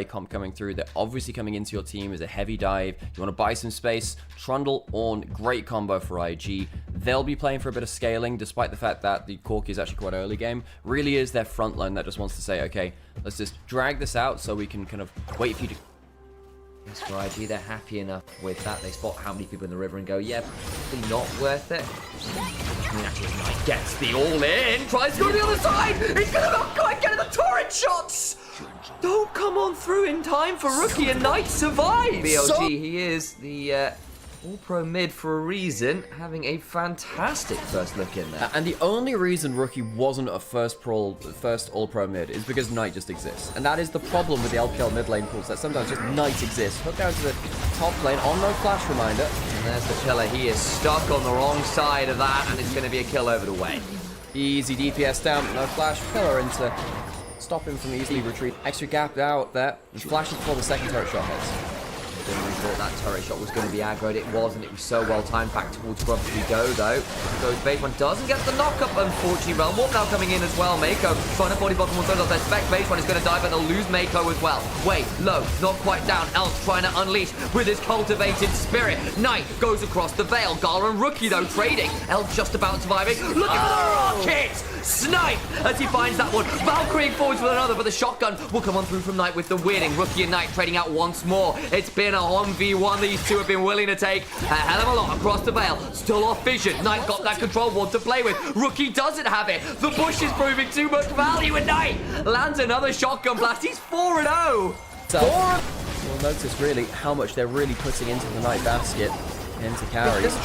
comp coming through. They're obviously coming into your team as a heavy dive. You want to buy some space. Trundle, Ornn, great combo for IG. They'll be playing for a bit of scaling, despite the fact that the Corki is actually quite early game. Really is their front line that just wants to say, okay, let's just drag this out so we can kind of wait for you to... Yes, for IG, they're happy enough with that. They spot how many people in the river and go, yeah, probably not worth it. I mean, actually, Knight gets the all-in, tries to go to the other side. He's gonna not quite get the turret shots. Don't come on through in time for Rookie, and Knight survives. BLG, he is the all-pro mid for a reason, having a fantastic first look in there. And the only reason Rookie wasn't a first all-pro mid is because Knight just exists. And that is the problem with the LPL mid lane pools, that sometimes just Knight exists. Hook down to the top lane on no flash reminder. And there's the killer. He is stuck on the wrong side of that, and it's going to be a kill over the way. Easy DPS down, no flash, pillar into... Stop him from easily retreat. Extra gap out there. He's flashing before the second turret shot hits. We thought that turret shot was going to be aggroed. It wasn't. It was so well timed. Back towards Grub we go, though. Goes base one. Doesn't get the knock-up, unfortunately. Realm Warp now coming in as well. Mako trying to 40 bottom one third off their spec. Base one is going to die, but they'll lose Mako as well. Wait, low. Not quite down. Elk trying to unleash with his cultivated spirit. Knight goes across the veil. Gala and Rookie, though, trading. Elk just about surviving. Look at the rocket! Snipe as he finds that one. Valkyrie forwards with another, but the shotgun will come on through from Knight with the winning. Rookie and Knight trading out once more. It's been a 1v1 these two have been willing to take a hell of a lot across the veil. Still off vision. Knight got that control ward to play with. Rookie doesn't have it. The bush is proving too much value, and Knight lands another shotgun blast. He's 4-0. You'll notice really how much they're really putting into the Knight basket. Into carry. There's a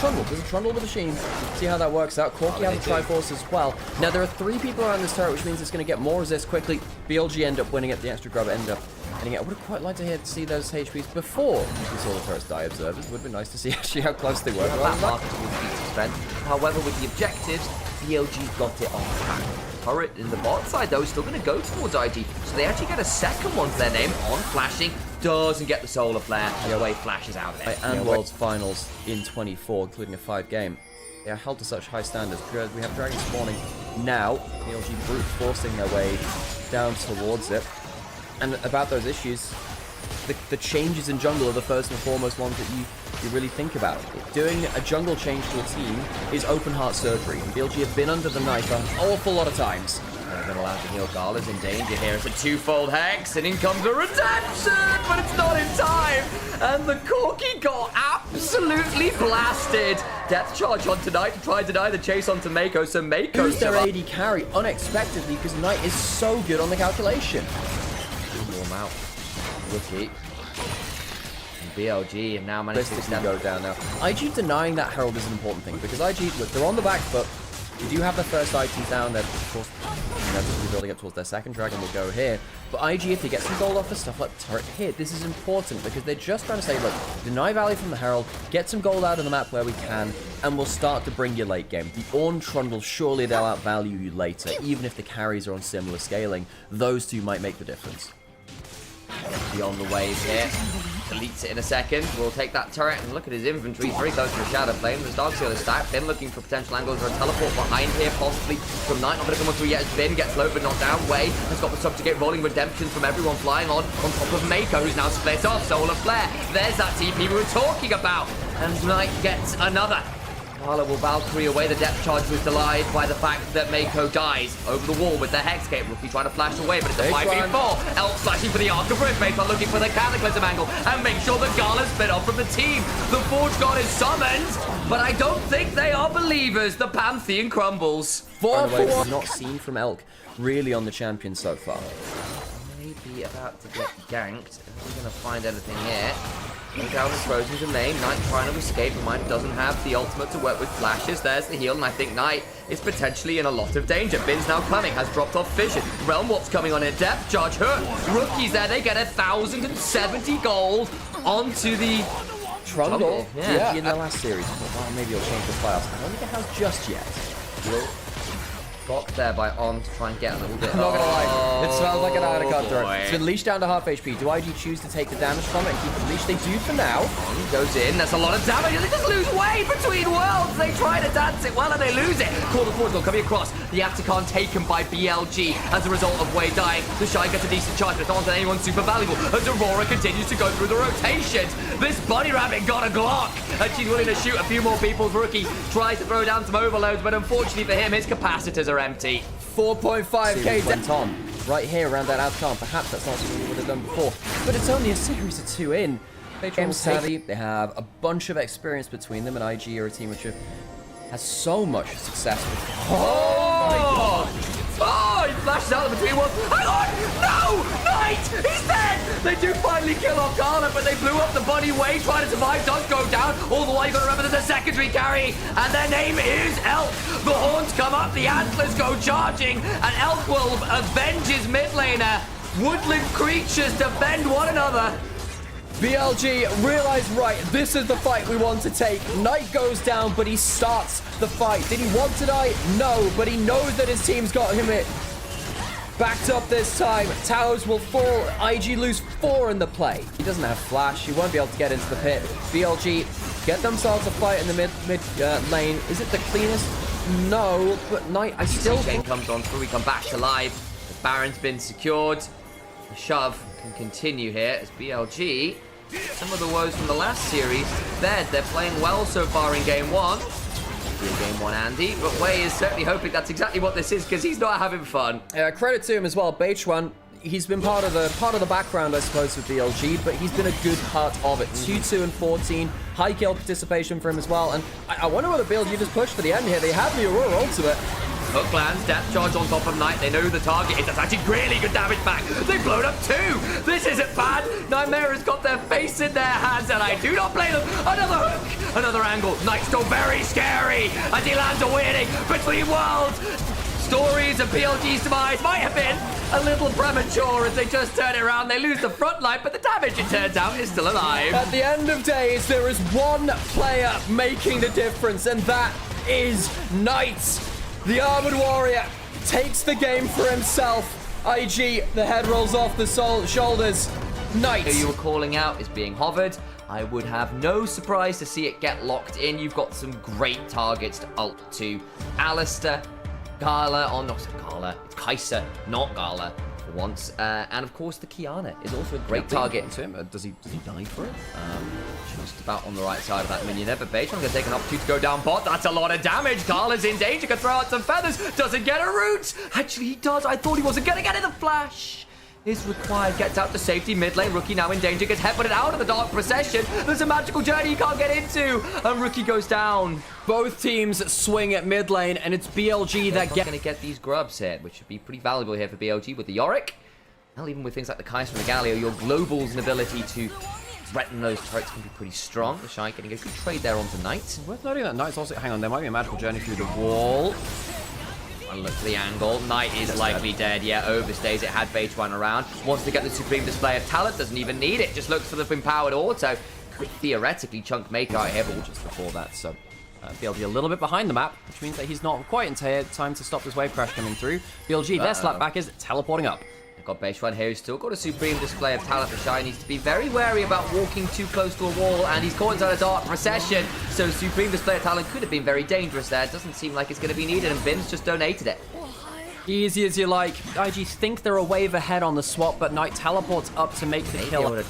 trundle with a sheen. See how that works out. Corki has a Triforce as well. Now there are 3 people around this turret, which means it's going to get more resist quickly. BLG end up winning it. The extra grub end up getting it. I would have quite liked to see those HPs before we saw the turrets die. Observers would have been nice to see actually how close they were. However, with the objectives, BLG's got it on track. Turret in the bot side, though, is still going to go towards IG. So they actually get a second one to their name on flashing. Doesn't get the solar flare. The away flashes out of it. And World's Finals in 24, including a 5 game. They are held to such high standards. We have Dragon spawning now. BLG brute forcing their way down towards it. And about those issues, the changes in jungle are the first and foremost ones that you really think about. Doing a jungle change to a team is open heart surgery. And BLG have been under the knife an awful lot of times. They're going to allow to heal. Gala's in danger here. It's a 2-fold hex, and in comes the redemption, but it's not in time. And the Corki got absolutely blasted. Death charge on Knight to try and deny the chase onto Mako. So Mako who's their AD carry unexpectedly because Knight is so good on the calculation. Warm out. Rookie. And BLG have now managed to go down now. IG denying that Herald is an important thing because IG, look, they're on the back foot. You do have the first items down. They're, of course, just building up towards their second dragon will go here. But IG, if they get some gold off for stuff like turret hit, this is important because they're just trying to say, look, deny value from the Herald, get some gold out of the map where we can, and we'll start to bring you late game. The Ornn Trundle, surely they'll outvalue you later, even if the carries are on similar scaling. Those two might make the difference. Beyond the wave here. Deletes it in a second. We'll take that turret and look at his inventory. Very close to the Shadow Flame. There's Dark Seal stack. Bin looking for potential angles or a teleport behind here, possibly from Knight. Not going to come through yet. Bin gets low but not down. Way has got the subjugate rolling redemption from everyone flying on top of Mako, who's now split off. Solar Flare. There's that TP we were talking about. And Knight gets another. Gala will Valkyrie away. The depth charge was delayed by the fact that Mako dies over the wall with the Hexgate. Rookie trying to flash away, but it's a 5v4. Elk flashing for the Arc of Rift. Mako looking for the Cataclysm angle and make sure that Gala's split off from the team. The Forge God is summoned, but I don't think they are believers. The Pantheon crumbles. 4-4. Not seen from Elk really on the champion so far. Maybe about to get ganked. We're going to find anything here. Down is frozen to main. Knight trying to escape. Knight doesn't have the ultimate to work with flashes. There's the heal, and I think Knight is potentially in a lot of danger. Bin's now coming, has dropped off vision. Realm Warp's coming on in depth charge. Hook. Rookies there, they get 1,070 gold onto the Trundle. Yeah. In their last series, I thought, well, maybe it'll change the files. I don't think it has just yet. blocked there by On to try and get a little bit. I'm not gonna lie, it smells like an anaconda throw. boy. It's been leashed down to half HP. Do IG choose to take the damage from it and keep it leashed? They do for now. On goes in, that's a lot of damage, and they just lose way between worlds. They try to dance it well and they lose it. Call the Portal coming across. The Atacon taken by BLG as a result of Way dying. The Shy gets a decent charge, but it's not onto anyone super valuable as Aurora continues to go through the rotations. This bunny rabbit got a Glock, and she's willing to shoot a few more people's Rookie. Tries to throw down some overloads, but unfortunately for him, his capacitors are empty. 4.5k went on right here around that outcome. Perhaps that's not something we would have done before, but it's only a series of 2 in. Game savvy, they have a bunch of experience between them, and IG are a team which has so much success with. Oh my god! Oh, he flashes out between one. Hang on! No! Knight! He's dead! They do finally kill off Carla, but they blew up the bunny way trying to survive. Does go down. All the while, you got to remember there's a secondary carry, and their name is Elk. The horns come up, the antlers go charging, and Elk will avenge his mid laner. Woodland creatures defend one another. BLG realized, right, this is the fight we want to take. Knight goes down, but he starts the fight. Did he want to die? No, but he knows that his team's got him it. Backed up this time. Towers will fall. IG lose 4 in the play. He doesn't have flash. He won't be able to get into the pit. BLG get themselves a fight in the mid lane. Is it the cleanest? No, but Knight, I still Gen think... comes on through. We come back to live. The Baron's been secured. The shove can continue here as BLG, some of the woes from the last series, they're playing well so far in game 1. Game 1, Andy, but Way is certainly hoping that's exactly what this is because he's not having fun. Credit to him as well, Beige1. He's been part of the background, I suppose, with BLG, but he's been a good part of it. 2-2 and 14, high kill participation for him as well, and I wonder whether BLG just pushed for the end here. They have the Aurora ultimate. Hook lands, death charge on top of Knight. They know who the target is. That's actually really good damage back. They've blown up 2. This isn't bad. Nightmare has got their face in their hands, and I do not blame them. Another hook, another angle. Knight's still very scary as he lands a winning between worlds. Stories of BLG's demise might have been a little premature as they just turn it around. They lose the front line, but the damage, it turns out, is still alive. At the end of days, there is one player making the difference, and that is Knight. The Armored Warrior takes the game for himself. IG, the head rolls off the shoulders. Knight. Who you were calling out is being hovered. I would have no surprise to see it get locked in. You've got some great targets to ult to. Alistair, Gala, or not Gala, it's Kai'Sa, not Gala for once. And of course the Kiana is also a great target. To him. Does he die for it? Just about on the right side of that minion there, but Beige going to take an opportunity to go down bot. That's a lot of damage. Gala's in danger, can throw out some feathers. Doesn't get a root. Actually, he does. I thought he wasn't going to get it. The flash is required. Gets out to safety. Mid lane, Rookie now in danger. Gets headbutted out of the dark procession. There's a magical journey he can't get into. And Rookie goes down. Both teams swing at mid lane, and it's BLG that going to get these grubs here, which should be pretty valuable here for BLG with the Yorick. Well, even with things like the Kai'Sa and the Galio, your globals and ability to threaten those turrets can be pretty strong. The Shy getting a good trade there onto Knight. Worth noting that Knight's also... Hang on, there might be a magical journey through the wall. And look at the angle. Knight is likely dead. Yeah, overstays it. Had Beige1 around. Wants to get the supreme display of talent. Doesn't even need it. Just looks for the empowered auto. Could theoretically chunk Maker out here, but just before that. So BLG a little bit behind the map, which means that he's not quite in time to stop this wave crash coming through. BLG, their slapback is teleporting up. Got Beige1 here who's still got a supreme display of talent. The Shy needs to be very wary about walking too close to a wall, and he's caught inside a dark procession. So supreme display of talent could have been very dangerous there. Doesn't seem like it's going to be needed, and Vince just donated it. Easy as you like. IG think they're a wave ahead on the swap, but Knight teleports up to make the kill.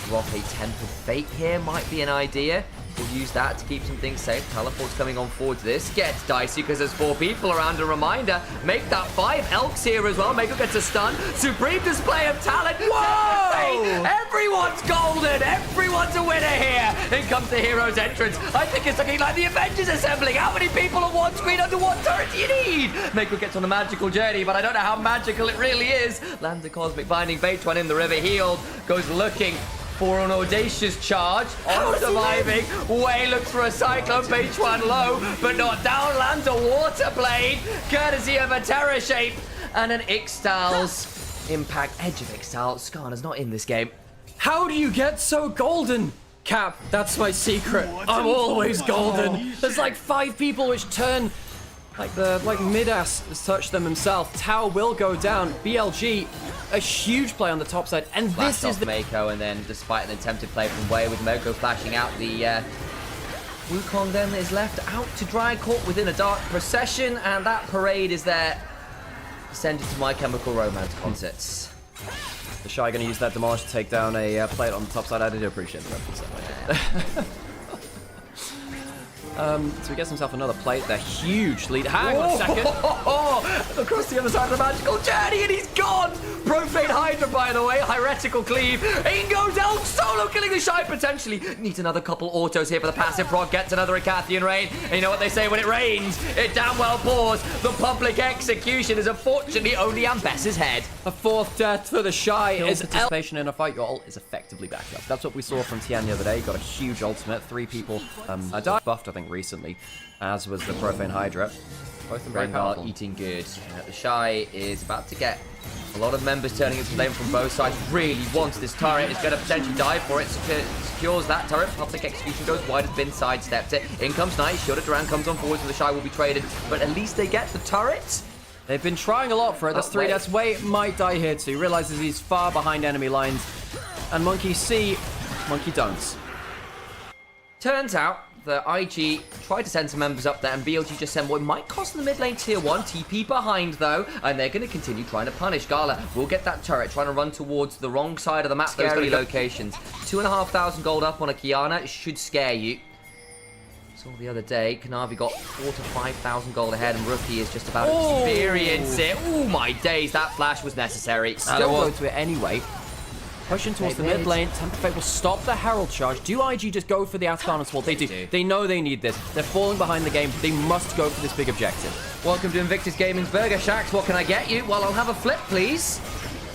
Drop a Tempered Fate here might be an idea. We'll use that to keep some things safe. Teleport's coming on forward to this. Gets dicey because there's 4 people around. A reminder, make that 5. Elk's here as well. Mako gets a stun. Supreme display of talent. Whoa! Everyone's golden. Everyone's a winner here. In comes the hero's entrance. I think it's looking like the Avengers assembling. How many people on one screen under one turret do you need? Mako gets on a magical journey, but I don't know how magical it really is. Lands a cosmic binding. Beige1 in the river healed. Goes looking for an audacious charge. On surviving. Way looks for a cyclone. Beige1 low, but not down. Lands a water blade, courtesy of a Terror Shape and an Ixtal's impact. Edge of Ixtal. Skarner's not in this game. How do you get so golden? Cap, that's my secret. I'm always golden. There's like 5 people which turn Like Midas has touched them himself. Tower will go down. BLG, a huge play on the top side, and Flashed this is off the Mako, and then despite an attempted play from Way with Mako flashing out, the Wukong then is left out to dry, caught within a dark procession, and that parade is there. Descended to My Chemical Romance concerts. The Shy going to use that Demolish to take down a plate on the top side. I did appreciate that. So he gets himself another plate. They're huge lead. Hang on a second. Across the other side of the magical journey, and he's gone! Profane Hydra, by the way. Heretical Cleave. In goes Elk solo, killing the Shy potentially. Needs another couple autos here for the passive prod. Gets another Acathian Rain. And you know what they say when it rains? It damn well pours. The public execution is unfortunately only Ambessa's head. A fourth death for the Shy. His participation in a fight, your ult is effectively back up. That's what we saw from Tian the other day. He got a huge ultimate. 3 people died, buffed, I think, recently, as was the Profane Hydra. Both very powerful. Eating good. The Shy is about to get a lot of members turning into flame from both sides. Really wants this turret. Is going to potentially die for it. Secures that turret. Public execution goes wide. Has been sidestepped it. In comes Knight. Shielded Duran comes on forward, so the Shy will be traded. But at least they get the turret. They've been trying a lot for it. That's 3 deaths. Way might die here too. Realizes he's far behind enemy lines. And Monkey see, Monkey don't. Turns out the IG tried to send some members up there, and BLG just sent what might cost them the mid lane tier 1. TP behind, though, and they're going to continue trying to punish. Gala will get that turret, trying to run towards the wrong side of the map. Scary locations. 2,500 gold up on a Kiana. It should scare you. Saw the other day, Kanavi got 4,000 to 5,000 gold ahead, and Rookie is just about to experience it. Oh, my days. That flash was necessary. Still go to it anyway. Pushing towards the mid lane. Temper Fate will stop the Herald charge. Do IG just go for the Athana's wall? They do. They know they need this. They're falling behind the game. They must go for this big objective. Welcome to Invictus Gaming's Burger Shacks. What can I get you? Well, I'll have a flip, please.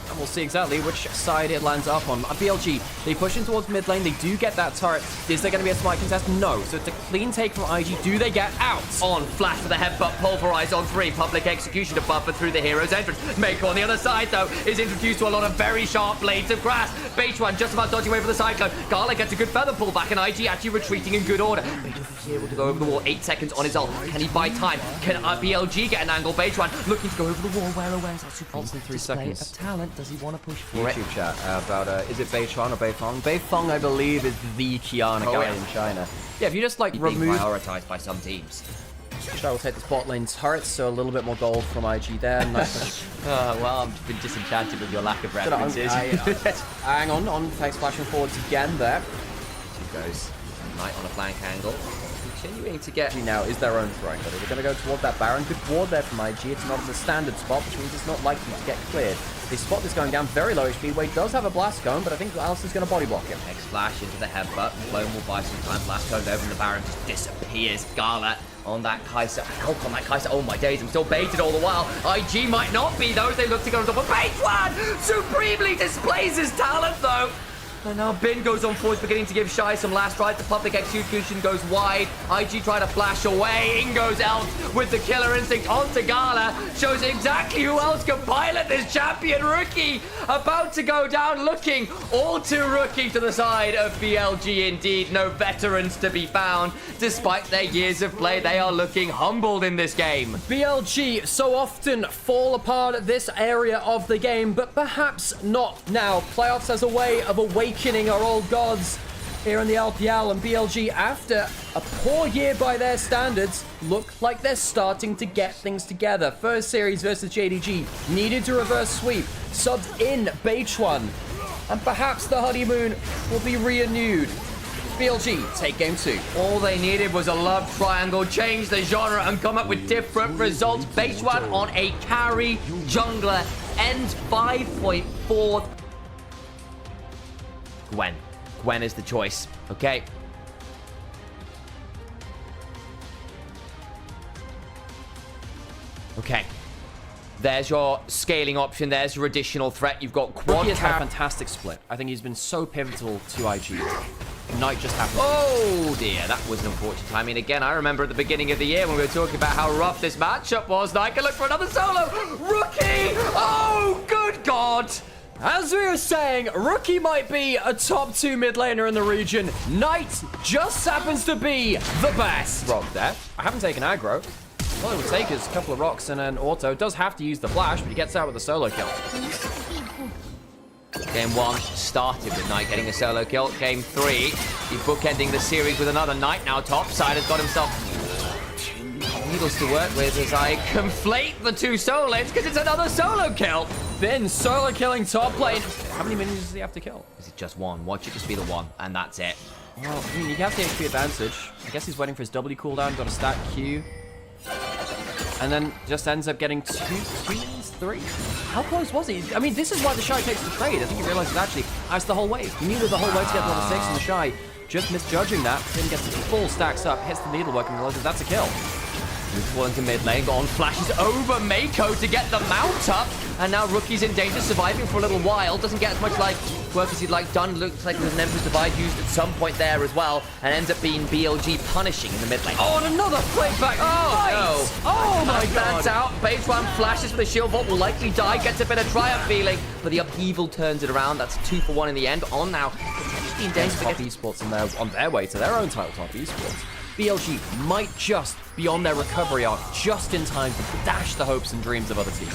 And we'll see exactly which side it lands up on. BLG, they push in towards mid lane. They do get that turret. Is there going to be a smite contest? No. So it's a clean take from IG. Do they get out? On flash for the headbutt, pulverized on 3. Public execution to buffer through the hero's entrance. Mako on the other side, though, is introduced to a lot of very sharp blades of grass. Beitwan just about dodging away from the cyclone. Gala gets a good feather pull back, and IG actually retreating in good order. Beitwan able to go over the wall. 8 seconds on his ult. Can he buy time? Can BLG get an angle? Beitwan looking to go over the wall. Where's that super ults in 3 seconds of talent? Does he want to push for YouTube chat about is it Beitwan or Beifong? Beifong, I believe, is the Kiana guy in China. Yeah, if you just like remove prioritized by some teams. Shy will take the spot lane turret, so a little bit more gold from IG there. Nice. Well, I've been disenchanted with your lack of references. Hang on, thanks, flashing forwards again there. Two goes. Knight on a flank angle. Continuing to get... Now is their own throwing, but they're going to go toward that Baron. Good ward there from IG. It's not as a standard spot, which means it's not likely to get cleared. They spot this going down very low HP. Wade does have a blast cone, but I think Alistair's going to body block him. Next flash into the headbutt. Clone will buy some time. Blast cone over, and the Baron just disappears. Gala on that Kai'Sa. Help on that Kai'Sa. Oh my days, I'm still baited all the while. IG might not be, though, as they look to go on top of Beitwan. Supremely displays his talent, though. And now Bin goes on forward, beginning to give Shy some last rites. The public execution goes wide. IG try to flash away. In goes Elf with the killer instinct onto Gala. Shows exactly who else can pilot this champion. Rookie about to go down, looking all too rookie to the side of BLG indeed. No veterans to be found. Despite their years of play, they are looking humbled in this game. BLG so often fall apart at this area of the game, but perhaps not now. Playoffs as a way of awakening our old gods here in the LPL, and BLG, after a poor year by their standards, look like they're starting to get things together. First series versus JDG, needed to reverse sweep, subbed in Beitwan, and perhaps the honeymoon will be renewed. BLG take game 2. All they needed was a love triangle, change the genre, and come up with different results. Beitwan on a carry jungler, ends 5.4. Gwen is the choice, okay? Okay. There's your scaling option. There's your additional threat. You've got quad Rookie has had a fantastic split. I think he's been so pivotal to IG. Night just happened. Oh dear, that was an unfortunate timing. Again, I remember at the beginning of the year when we were talking about how rough this matchup was. Knight can look for another solo. Rookie! Oh, good God! As we were saying, Rookie might be a top 2 mid laner in the region. Knight just happens to be the best. Rock there. I haven't taken aggro. All it would take is a couple of rocks and an auto. Does have to use the flash, but he gets out with a solo kill. Game 1 started with Knight getting a solo kill. Game 3, he's bookending the series with another Knight now topside. Has got himself needles to work with as I conflate the two solo lanes because it's another solo kill. Bin solo killing top lane. How many minions does he have to kill? Is it just one? Watch it just be the one, and that's it. Well, I mean, you have the HP advantage. I guess he's waiting for his W cooldown. Got a stack Q. And then just ends up getting three. How close was he? I mean, this is why the Shy takes the trade. I think he realizes actually, that's the whole wave. He needed the whole wave to get level 6, and the Shy just misjudging that. Then gets the full stacks up, hits the needlework, and realizes that's a kill. Beautiful into mid lane, got on flashes over Mako to get the mount up, and now Rookie's in danger, surviving for a little while. Doesn't get as much like work as he'd like done. Looks like there's an Emperor's Divide used at some point there as well, and ends up being BLG punishing in the mid lane. Oh, and another flake back. Oh, no. Oh, my God. Stands out. Base one flashes for the shield vault, will likely die, gets a bit of triumph feeling, but the upheaval turns it around. That's 2 for 1 in the end. On now, potentially in danger. Top eSports on their way to their own title top eSports. BLG might just be on their recovery arc just in time to dash the hopes and dreams of other teams.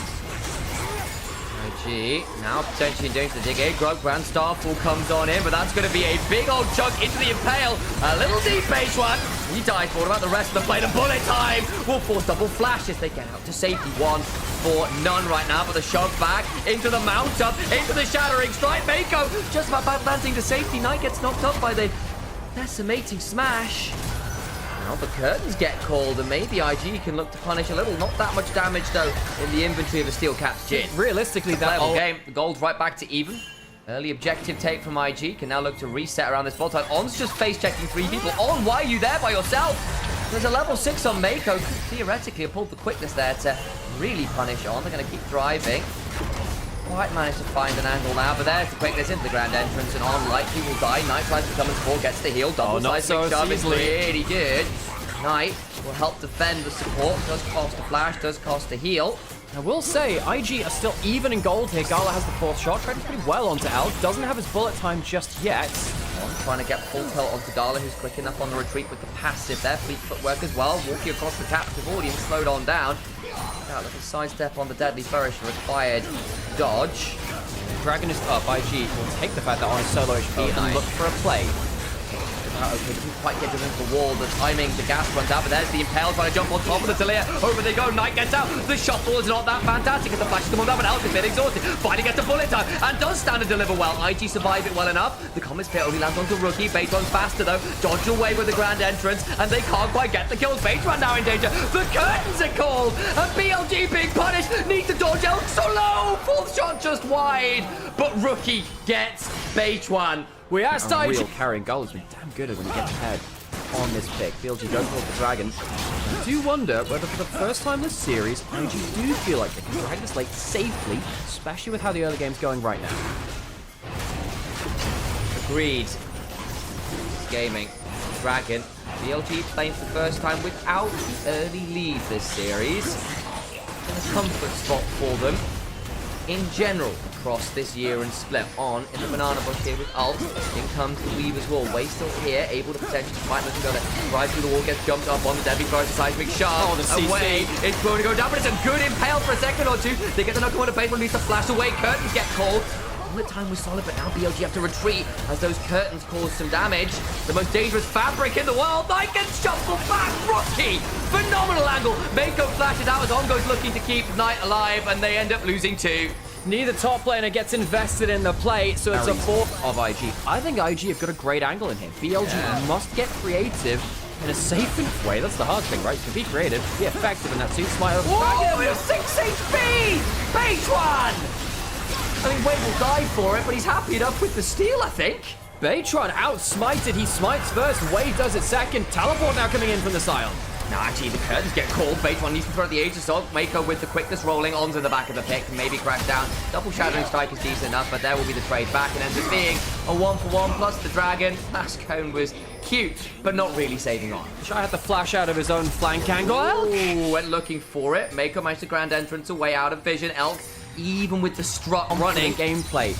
IG now potentially in danger to dig a Grog. Grand Starfall comes on in, but that's going to be a big old chunk into the Impale. A little deep base one. He dies for. What about the rest of the play? The bullet time will force double flashes. They get out to safety. 1 for none right now, but the shove back into the mount up, into the shattering strike. Mako just about balancing to safety. Knight gets knocked up by the decimating smash. Now the curtains get called, and maybe IG can look to punish a little. Not that much damage, though, in the inventory of a Steel Caps Jin. Realistically, that game, the gold's right back to even. Early objective take from IG. Can now look to reset around this ball time. On's just face-checking 3 people. On, why are you there by yourself? There's a level 6 on Mako. Could theoretically have pulled the quickness there to really punish On. They're going to keep driving. Quite managed to find an angle now, but there's the quickness into the grand entrance, and On likely will die. Knight tries to come and support, gets the heal. Double size big shove is really good. Knight will help defend the support. Does cost a flash, does cost a heal. I will say, IG are still even in gold here. Gala has the 4th shot, trading pretty well onto Elk. Doesn't have his bullet time just yet. On trying to get full tilt onto Gala, who's quick enough on the retreat with the passive there. Fleet footwork as well, walking across the captive audience, slowed On down. Now look at sidestep on the Deadly Flourish, required dodge. Dragon is up. IG will take the fact that On is solo HP and look for a play. Okay, didn't quite get into the wall. The timing, the gas runs out, but there's the Impale trying to jump on top of the Talia. Over they go, Knight gets out. The shuffle is not that fantastic as the flash come on down, but Elk is a bit exhausted. Finally gets a bullet time and does stand and deliver well. IG survive it well enough. The Comet Spear only lands onto Rookie. Baitron's faster though. Dodge away with the grand entrance, and they can't quite get the kills. Baitron now in danger. The curtains are called, and BLG being punished. Need to dodge Elk so low. 4th shot just wide, but Rookie gets Baitron. We asked IG. Carrying Gala's been damn good when he gets ahead on this pick. BLG goes for the Dragon. I do wonder whether for the first time this series, IG do feel like they can drag this late safely, especially with how the early game's going right now. Agreed. Gaming. Dragon. BLG playing for the first time without the early lead this series. In a comfort spot for them. In general, across this year and split. On in the banana bush here with Ult. In comes the Weaver's Wall. Way still here, able to potentially find this and go there. Drives through the wall, gets jumped up on the Deadly Flourish, the seismic shove. Oh, the CC. Away. It's going to go down, but it's a good Impale for a second or two. They get the knock on the base, release the flash away. Curtains get called. The time was solid, but now BLG have to retreat as those curtains cause some damage. The most dangerous fabric in the world. Knight gets shuffled back. Rookie. Phenomenal angle. Mako flashes out as On goes looking to keep Knight alive, and they end up losing 2. Neither top laner gets invested in the play, so it's a 4th of IG. I think IG have got a great angle in here. BLG must get creative in a safe way. That's the hard thing, right? You can be creative, be effective in that suit. Smile. Whoa, it's 6 HP! Baitron! I mean, Wade will die for it, but he's happy enough with the steal, I think. Baitron outsmited. He smites first. Wade does it second. Teleport now coming in from the silo. No, actually, the curtains get called. Baitron needs to throw the Age Assault. Mako with the quickness rolling onto the back of the pick. Maybe crash down. Double Shattering Strike is decent enough, but there will be the trade back and ends up being a 1-for-1 plus the Dragon. Last cone was cute, but not really saving On. Shy had the flash out of his own flank angle. Ooh, went looking for it. Mako managed the grand entrance away out of vision. Elk, even with the strut running. Gameplay.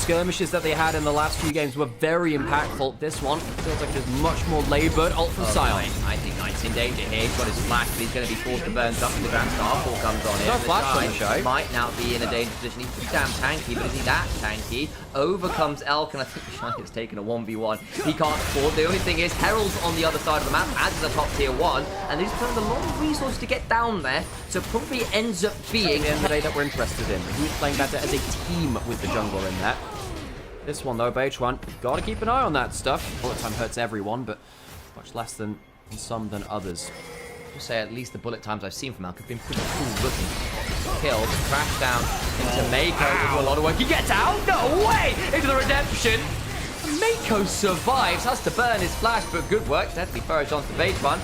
skirmishes that they had in the last few games were very impactful. This one feels like it is much more labored. Ult from Sion. I think Knight's in danger here. He's got his flash, but he's going to be forced to burn something. The Grand Starfall comes on here. No flash on the show. Might now be in a dangerous position. He's pretty damn tanky, but is he that tanky? Over comes Elk, and I think the Shy has taken a 1v1. He can't afford. The only thing is, Herald's on the other side of the map, as is a top tier 1, and he's putting a lot of resources to get down there, so probably ends up being the end of the day that we're interested in. Who's playing better as a team with the jungler in there? This one though, BH1, gotta keep an eye on that stuff. Bullet time hurts everyone, but much less than some than others. I'll say at least the bullet times I've seen from Elk have been pretty cool looking. Killed, crash down into Mako. A lot of work. He gets out? No way! Into the redemption. Mako survives, has to burn his flash, but good work. Definitely flourished onto the base one.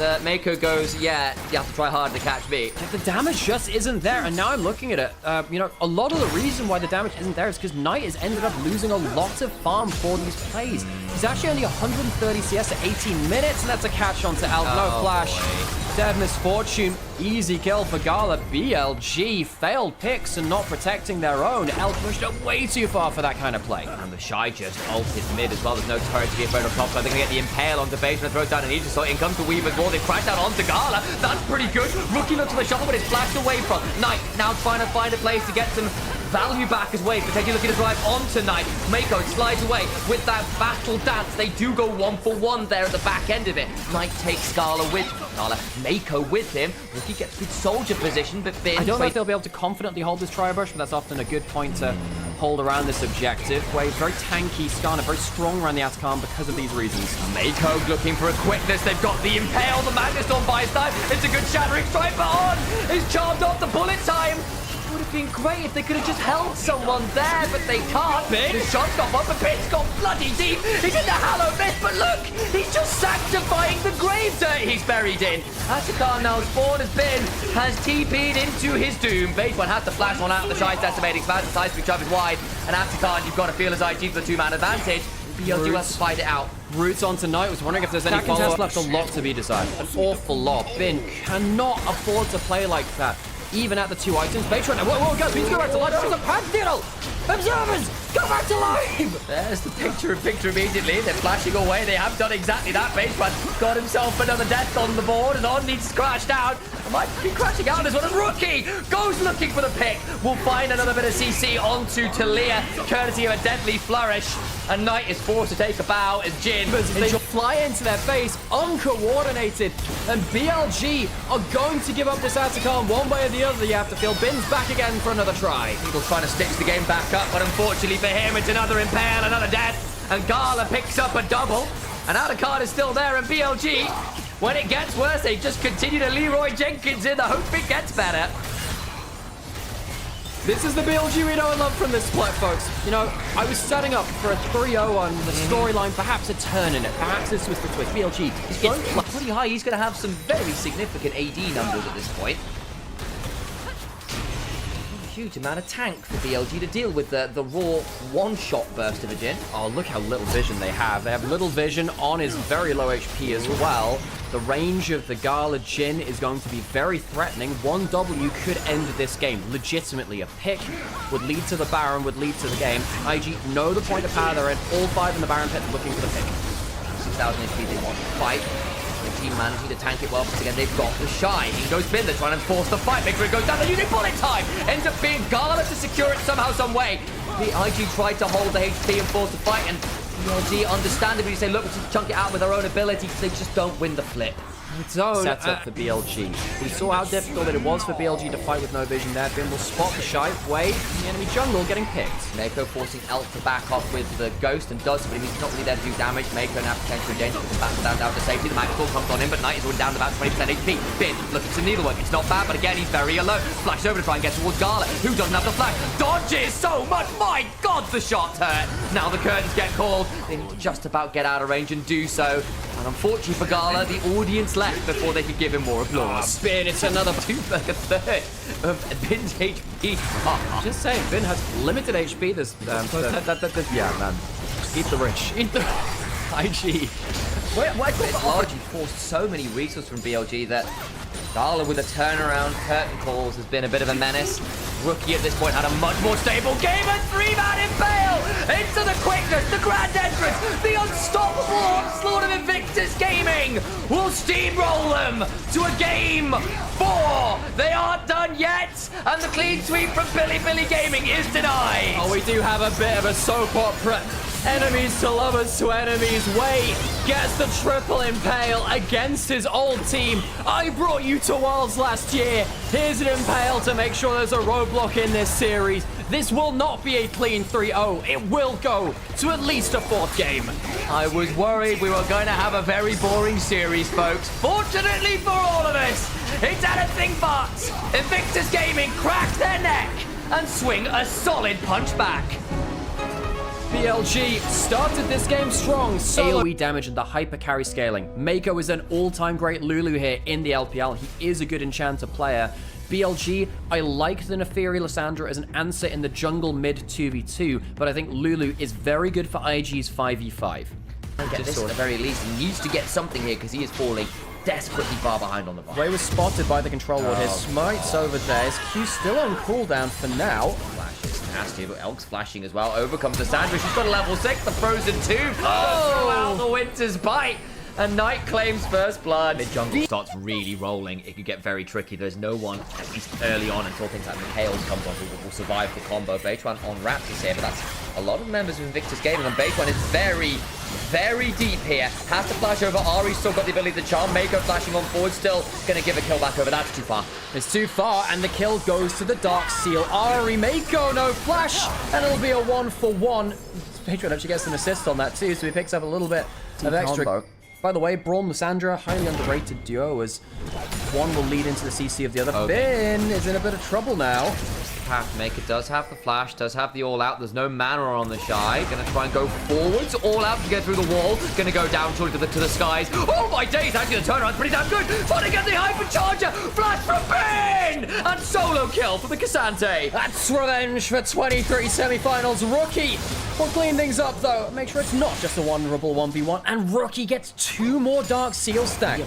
And Mako goes, yeah, you have to try hard to catch me. The damage just isn't there, and now I'm looking at it. You know, a lot of the reason why the damage isn't there is because Knight has ended up losing a lot of farm for these plays. He's actually only 130 CS at 18 minutes, and that's a catch onto Elk. No flash. Boy. Dead Misfortune. Easy kill for Gala. BLG failed picks and not protecting their own. Elk pushed up way too far for that kind of play. And the Shy just ulted mid as well. There's no turret to get thrown on top, so they're going to get the Impale onto base and throws down an Aegis. So in comes the Weaver's Wall. They crash down onto Gala. That's pretty good. Rookie looks at the shot, but it's flashed away from Knight. Now trying to find a place to get some value back as Wave, potentially looking to drive onto Knight. Mako slides away with that battle dance. They do go 1-for-1 there at the back end of it. Knight takes Gala with Mako with him. Rookie gets good soldier position, but Bin... I don't know if they'll be able to confidently hold this Tri-Bush, but that's often a good point to hold around this objective. Wave, very tanky, Skarner, very strong around the Atacama because of these reasons. Mako looking for a quickness. They've got the Impale, the Magnus on by his side. It's a good shattering strike, but on! He's charmed off the bullet time. Would have been great if they could have just held someone there, but they can't. His shot's got one, but Pin's got bloody deep. He's in the hollow mist, but look! He's just sanctifying the grave dirt he's buried in. Atakan now spawned as Bin has TP'd into his doom. Base one has to flash one out of the Shy's decimating smash. The side speed is wide, and Atakan, you've got to feel as IG for the two-man advantage. BLG has to fight it out. Roots on tonight. Was wondering if there's any follow-up left. A lot to be decided. An awful lot. Bin cannot afford to play like that. Even at the 2 items. Patron, whoa, guys, we need to go back to life. There's a pad needle! Observers, go back to life! There's the picture immediately. They're flashing away. They have done exactly that. Baseman got himself another death on the board, and On needs to crash down. Might be crashing out as well as Rookie goes looking for the pick. We'll find another bit of CC onto Talia, courtesy of a deadly flourish. And Knight is forced to take a bow as Jin. They fly into their face, uncoordinated, and BLG are going to give up this Atacama one way or the other. You have to feel Bin's back again for another try. Eagle's trying to stitch the game back up, but unfortunately for him, it's another Impale, another death. And Gala picks up a double. And Atacama is still there, and BLG, when it gets worse, they just continue to Leroy Jenkins in the hope it gets better. This is the BLG we know and love from this split, folks. You know, I was setting up for a 3-0 on the storyline, perhaps a turn in it, perhaps this was the twist. BLG is going pretty high. He's going to have some very significant AD numbers at this point. Huge amount of tank for BLG to deal with the raw one-shot burst of a Jin. Oh, look how little vision they have. They have little vision. On is very low HP as well. The range of the Gala Jin is going to be very threatening. 1W could end this game. Legitimately, a pick would lead to the Baron, would lead to the game. IG know the point of power they're in. All 5 in the Baron pit looking for the pick. 6,000 HP, they want to fight. The team managing to tank it well, but again, they've got the Shy. In goes Bin, they're trying to force the fight. Make sure it goes down. The unit bullet time ends up being Gala to secure it somehow, some way. The IG tried to hold the HP and force the fight, and BLG understandably say, look, we just chunk it out with our own ability. They just don't win the flip. Sets up for BLG. We saw how difficult it was for BLG to fight with no vision there. Bin will spot the Shy, Wave, the enemy jungle getting picked. Mako forcing Elk to back off with the Ghost and does, but he's not really there to do damage. Mako now potentially danger to battle down to safety. The Magical comes on him, but Knight is already down to about 20% HP. Bin looking for some needlework. It's not bad, but again, he's very alone. Flashes over to try and get towards Gala, who doesn't have the flash. Dodges so much. My God, the shots hurt. Now the curtains get called. They need to just about get out of range and do so. And unfortunately for Gala, the audience left before they could give him more applause. Bin, it's another 2 like a third of Bin's HP. Just saying, Bin has limited HP. This, yeah, man. Eat the rich. Eat the IG. It's largely forced so many resources from BLG that Gala with a turnaround, curtain calls has been a bit of a menace. Rookie at this point had a much more stable game, and 3-man Impale into the quickness, the grand entrance, the unstoppable onslaught of Invictus Gaming will steamroll them to a game 4. They aren't done yet, and the clean sweep from Bilibili Gaming is denied. Oh, we do have a bit of a soap opera. Enemies to lovers to enemies. Wait, gets the triple Impale against his old team. I brought you to Worlds last year. Here's an Impale to make sure there's a roadblock in this series. This will not be a clean 3-0. It will go to at least a 4th game. I was worried we were going to have a very boring series, folks. Fortunately for all of us, it's anything but. Invictus Gaming crack their neck and swing a solid punch back. BLG started this game strong. AoE damage and the hyper carry scaling. Mako is an all-time great Lulu here in the LPL. He is a good enchanter player. BLG, I like the Neferi Lissandra as an answer in the jungle mid 2v2, but I think Lulu is very good for IG's 5v5. Get this at the very least. He needs to get something here because he is falling desperately far behind on the bar. Way was spotted by the control ward here. Smite's over there. His Q's still on cooldown for now. Flash is nasty, but Elk's flashing as well. Over comes the Sandra. She's got a level 6, the Frozen 2. Oh! Throw out the Winter's Bite. And Knight claims first blood. Mid-jungle starts really rolling. It could get very tricky. There's no one, at least early on, until things like Mikhail's comes on, who will survive the combo. Beitwan on Raptors here, but that's a lot of members of Invictus Gaming. And Beitwan is very, very deep here. Has to flash over. Ari's still got the ability to charm. Mako flashing on forward. Still going to give a kill back over. That's too far. It's too far, and the kill goes to the Dark Seal. Ari, Mako, no flash, and it'll be a 1-for-1. Beitwan actually gets an assist on that too, so he picks up a little bit of extra. Combo. By the way, Braum Lissandra, highly underrated duo, as one will lead into the CC of the other. Okay. Finn is in a bit of trouble now. Pathmaker does have the flash, does have the all-out. There's no mana on the Shy. Gonna try and go forwards, all-out to get through the wall. Gonna go down shortly to the skies. Oh my days, actually the turnaround's pretty damn good. Trying to get the hypercharger. Flash from Ben! And solo kill for the Cassante. That's revenge for 23 semifinals. Rookie will clean things up, though. Make sure it's not just a vulnerable 1v1. And Rookie gets 2 more Dark Seal stacked.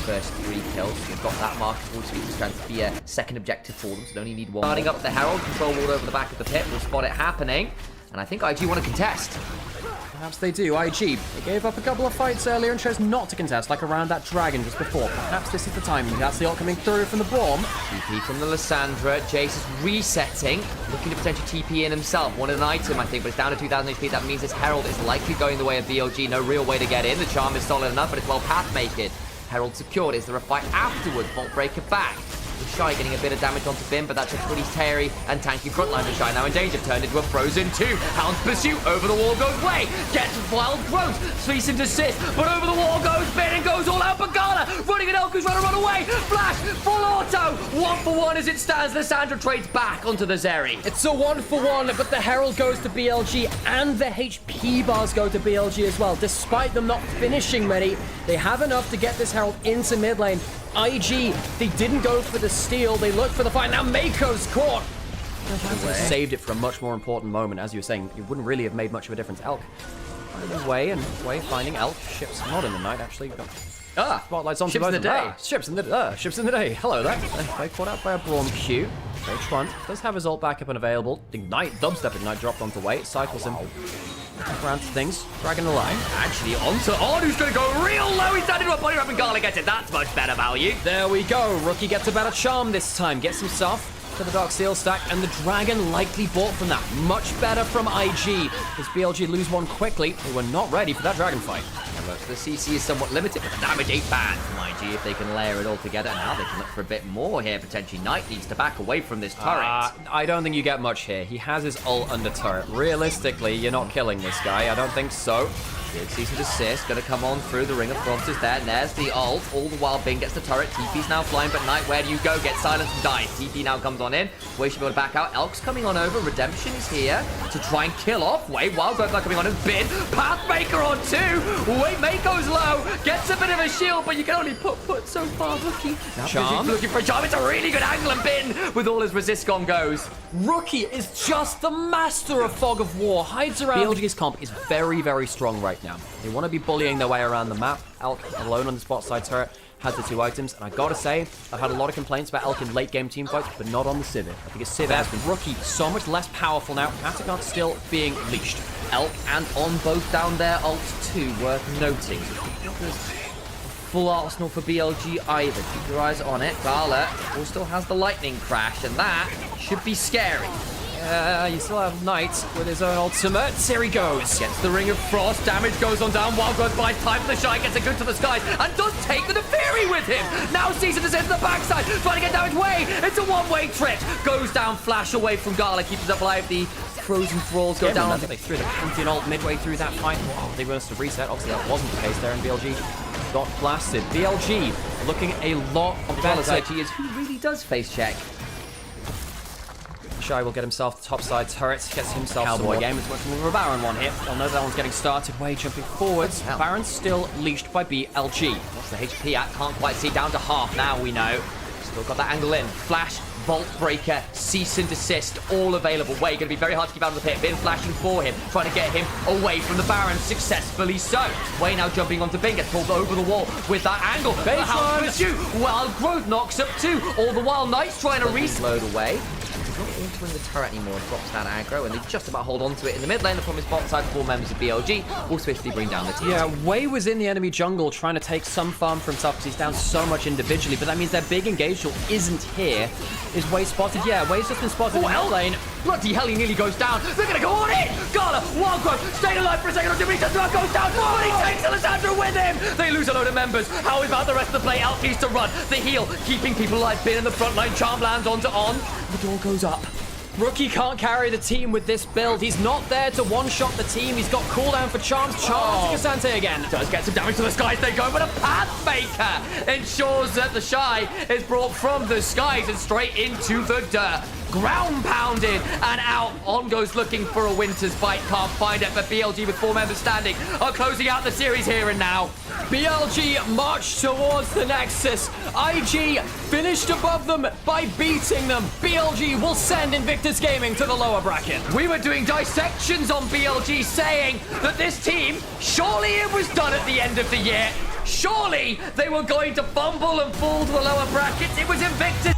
First 3 kills. You've got that marker towards Zeus trying to be a second objective for them, so they only need 1. Starting up the Herald, control ward over the back of the pit. We'll spot it happening. And I think IG want to contest. Perhaps they do. IG, they gave up a couple of fights earlier and chose not to contest, like around that dragon just before. Perhaps this is the time. That's the ult coming through from the Braum. TP from the Lissandra. Jace is resetting, looking to potentially TP in himself. Wanted an item, I think, but it's down to 2,000 HP. That means this Herald is likely going the way of BLG. No real way to get in. The charm is solid enough, but it's well pathmaked. Herald secured. Is there a fight afterwards? Vault Breaker back. The Shy getting a bit of damage onto Bim, but that's a pretty Terry and tanky frontline. The Shy now in danger, turned into a Frozen 2. Hound's pursuit, over the wall goes Way. Gets wild growth, cease and desist, but over the wall goes Bin and goes all out. Bagala running at Elku's trying to run away. Flash, full auto, 1-for-1 as it stands. Lissandra trades back onto the Zeri. It's a 1-for-1, but the Herald goes to BLG, and the HP bars go to BLG as well. Despite them not finishing many, they have enough to get this Herald into mid lane. IG, they didn't go for the steal, they looked for the fight. Now Mako's caught. Saved it for a much more important moment. As you were saying, it wouldn't really have made much of a difference. Elk finding Way, and Way finding Elk. Ships not in the night, actually. Spotlights on ships in the day. Ships in the day. Hello there. They caught out by a Braum Q. Very front. Does have his ult back up and available. Ignite, dubstep Ignite dropped onto Way. Cycles him around to things. Dragon alive. Actually, onto On, who's going to go real low. He's standing to a body wrap and Gala gets it. That's much better value. There we go. Rookie gets a better charm this time. Gets himself to the Dark Seal stack, and the Dragon likely bought from that. Much better from IG. As BLG lose one quickly, they were not ready for that Dragon fight. The CC is somewhat limited, but the damage ain't bad from IG if they can layer it all together. Now they can look for a bit more here, potentially. Knight needs to back away from this turret. I don't think you get much here. He has his ult under turret. Realistically, you're not killing this guy. I don't think so. Good cease and desist, gonna come on through the Ring of Fronts is there, and there's the ult. All the while Bing gets the turret, TP's now flying, but Knight, where do you go? Get silenced and dies. TP now comes on in, Way should be able to back out. Elk's coming on over, Redemption is here to try and kill off Way. Wild Growth now coming on and Bin, Pathmaker on 2, Way Mako's low, gets a bit of a shield, but you can only put so far. Rookie, now charm. looking for a charm, it's a really good angle, and Bin, with all his resist gone goes. Rookie is just the master of Fog of War, hides around. BLG's comp is very, very strong right now. They want to be bullying their way around the map. Elk alone on the spot side turret has the 2 items. And I gotta say, I've had a lot of complaints about Elk in late game team fights, but not on the Civ. I think it's Civ has been rookie so much less powerful now. Atacant still being leashed. Elk and On both down there, ult 2, worth noting. Full arsenal for BLG either. Keep your eyes on it. Gala still has the lightning crash, and that should be scary. You still have Knight with his own ultimate. Here he goes. Gets the Ring of Frost. Damage goes on down. Wild Growth buys time for the Shy. Gets a good to the skies. And does take the Fury with him. Now Caesar descends to the backside. Trying to get damage way. It's a one-way trip. Goes down. Flash away from Gala. Keeps us alive. The Frozen Thralls go down. They threw the Pantheon ult midway through that fight. Wow, they must have reset. Obviously, that wasn't the case there, and BLG got blasted. BLG looking a lot better. As IG is who really does face check. Shy will get himself the top side turret, gets himself Cowboy game. It's much more of a Baron one here. They'll know that one's getting started. Way jumping forwards. Baron's still leashed by BLG. What's the HP at? Can't quite see. Down to half now, we know. Still got that angle in. Flash, Vault Breaker, Cease and Desist, all available. Way going to be very hard to keep out of the pit. Been flashing for him, trying to get him away from the Baron. Successfully so. Way now jumping onto Bing. Gets pulled over the wall with that angle. How to pursue? Wild Growth knocks up 2. All the while, Knight's trying to reload away. Not entering the turret anymore, drops down aggro, and they just about hold on to it in the mid lane. From his bot side, 4 members of BLG will swiftly bring down the team. Yeah, Way was in the enemy jungle trying to take some farm for himself because he's down so much individually, but that means their big engage isn't here. Is Way spotted? Yeah, Way's just been spotted in the mid lane. Bloody hell, he nearly goes down. They're going to go on in. Gala, Wild Growth, staying alive for a second. Dimitri goes down, but he takes Alessandro with him. They lose a load of members. How about the rest of the play? Elk needs to run. The heal, keeping people alive. Bin in the front line. Charm lands onto On. The door goes up. Rookie can't carry the team with this build. He's not there to one-shot the team. He's got cooldown for Charms. Charms to Casante again. Does get some damage to the skies. They go, but a Pathmaker ensures that the Shy is brought from the skies and straight into the dirt. Ground pounded and out. On goes looking for a Winter's Bite. Can't find it, but BLG with 4 members standing are closing out the series here and now. BLG marched towards the Nexus. IG finished above them by beating them. BLG will send Invictus Gaming to the lower bracket. We were doing dissections on BLG saying that this team, surely it was done at the end of the year. Surely they were going to fumble and fall to the lower brackets. It was Invictus